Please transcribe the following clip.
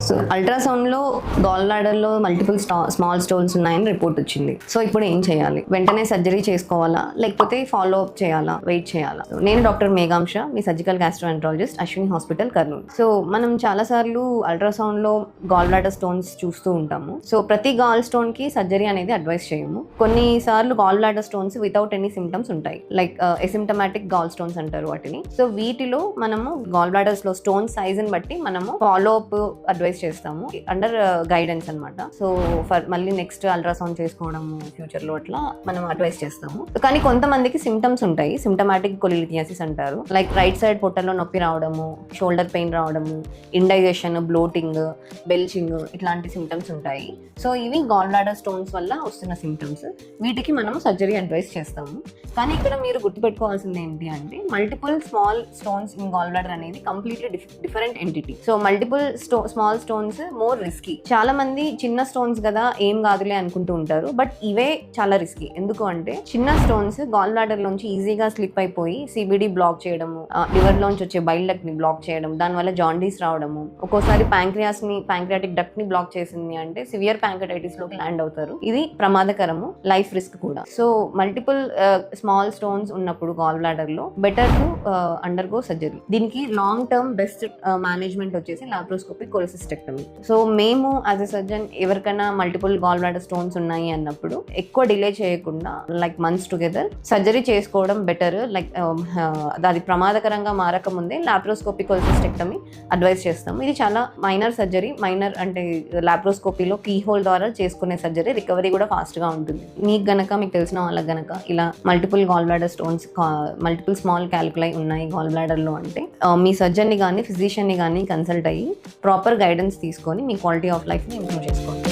So అల్ట్రాసౌండ్లో గాల్ బ్లాడర్లో మల్టిపుల్ స్మాల్ స్టోన్స్ ఉన్నాయని రిపోర్ట్ వచ్చింది. సో ఇప్పుడు ఏం చేయాలి? వెంటనే సర్జరీ చేసుకోవాలా, లేకపోతే ఫాలో అప్ చేయాలా, వెయిట్ చేయాలా? నేను డాక్టర్ మేఘాంశ, మీ surgical gastroenterologist, Ashwini hospital, Kurnool. So మనం చాలాసార్లు అల్ట్రాసౌండ్లో గాల్ బ్లాడర్ స్టోన్స్ చూస్తూ ఉంటాము. సో ప్రతి గాల్ స్టోన్కి సర్జరీ అనేది అడ్వైస్ చేయము. కొన్నిసార్లు gall bladder stones without any symptoms ఉంటాయి, లైక్ ఎసిమ్టమాటిక్ గాల్ స్టోన్స్ అంటారు వాటిని. సో వీటిలో మనము గాల్ బ్లాడర్స్లో స్టోన్ సైజ్ని బట్టి మనము ఫాలో అప్ అడ్వైస్ చేస్తాము, అండర్ గైడెన్స్ అనమాట. సో మళ్ళీ నెక్స్ట్ అల్ట్రాసౌండ్ చేసుకోవడము ఫ్యూచర్లో అట్లా మనం అడ్వైస్ చేస్తాము. కానీ కొంతమందికి సిమ్టమ్స్ ఉంటాయి, సిమ్టమాటిక్ కొలిలిథియాసిస్ అంటారు, లైక్ రైట్ సైడ్ పొట్టలో నొప్పి రావడము, షోల్డర్ పెయిన్ రావడము, ఇండైజెషన్, బ్లోటింగ్, బెల్చింగ్, ఇట్లాంటి సిమ్టమ్స్ ఉంటాయి. సో ఇవి గాల్ బ్లాడర్ స్టోన్స్ వల్ల వస్తున్న సిమ్టమ్స్. వీటికి మనము సర్జరీ అడ్వైస్ చేస్తాము. కానీ ఇక్కడ మీరు గుర్తుపెట్టుకోవాల్సింది ఏంటి అంటే, multiple small stones in gallbladder అనేది completely different entity. So multiple small stones more risky. చాలా మంది చిన్న స్టోన్స్ కదా ఏం కాదులే అనుకుంటూ ఉంటారు, బట్ ఇవే చాలా రిస్కీ. ఎందుకు అంటే చిన్న స్టోన్స్ గాల్ బ్లాడర్ లోంచి ఈజీగా స్లిప్ అయిపోయి సిబిడి బ్లాక్ చేయడము, లివర్ లోంచి వచ్చే బైల్ డక్ట్ ని బ్లాక్ చేయడం, దానివల్ల జాండీస్ రావడము, ఒక్కోసారి ప్యాంక్రియాటిక్ డక్ట్ ని బ్లాక్ చేసింది అంటే సివియర్ ప్యాంక్రియాటిస్ లోకి ల్యాండ్ అవుతారు. ఇది ప్రమాదకరము, లైఫ్ రిస్క్ కూడా. సో మల్టిపుల్ స్మాల్ స్టోన్స్ ఉన్నప్పుడు గాల్ బ్లాడర్ లో బెటర్ టు అండర్గో సర్జరీ. దీనికి లాంగ్ టర్మ్ బెస్ట్ మేనేజ్మెంట్ వచ్చేసి లాప్రోస్కోపిక్ కొలెసిస్టెక్టమీ. సో మేము యాజ్ ఎ సర్జన్ ఎవరికైనా మల్టిపుల్ గాల్ బ్లాడర్ స్టోన్స్ ఉన్నాయి అన్నప్పుడు ఎక్కువ డిలే చేయకుండా, లైక్ మంత్స్ టుగెదర్ సర్జరీ చేసుకోవడం బెటర్. లైక్ అది ప్రమాదకరంగా మారకముందే లాప్రోస్కోపిక్ కొలెసిస్టెక్టమీ అడ్వైస్ చేస్తాము. ఇది చాలా మైనర్ సర్జరీ, మైనర్ అంటే లాప్రోస్కోపీలో కీ హోల్ ద్వారా చేసుకునే సర్జరీ, రికవరీ కూడా ఫాస్ట్ గా ఉంటుంది. మీకు తెలిసిన వాళ్ళకి గనక ఇలా multiple gall bladder stones, multiple small calculi ఉన్నాయి గాల్ బ్లాడర్ లో అంటే మీ సర్జన్ ని కానీ ఫిజిషియన్ ని కానీ కన్సల్ట్ అయ్యి ప్రాపర్ గైడెన్స్ తీసుకొని మీ క్వాలిటీ ఆఫ్ లైఫ్ ని ఇంప్రూవ్ చేసుకోండి.